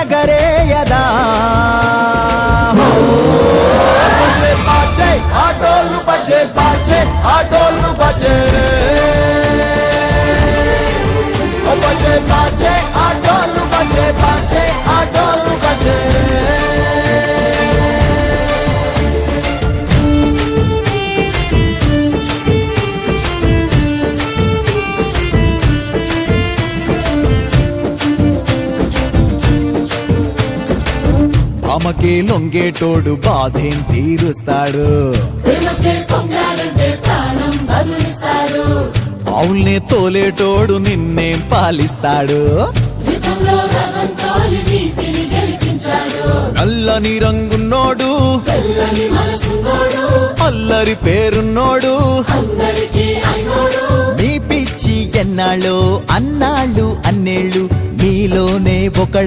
ఎగరేయదా ఆటోలు బజే బాజే ఆటోలు బజే బజే బాజే ఆటోలు బజే బాజే ఆటోలు బజే అమ్మకే లొంగేటోడు బాధేం తీరుస్తాడు అవుల్నే తోలేటోడు నిన్నేం పాలిస్తాడు నల్లని రంగున్నోడు అల్లరి పేరున్నోడు మీ పిచ్చి ఎన్నాళ్ళు అన్నాళ్ళు అన్నేళ్ళు మీలోనే ఒక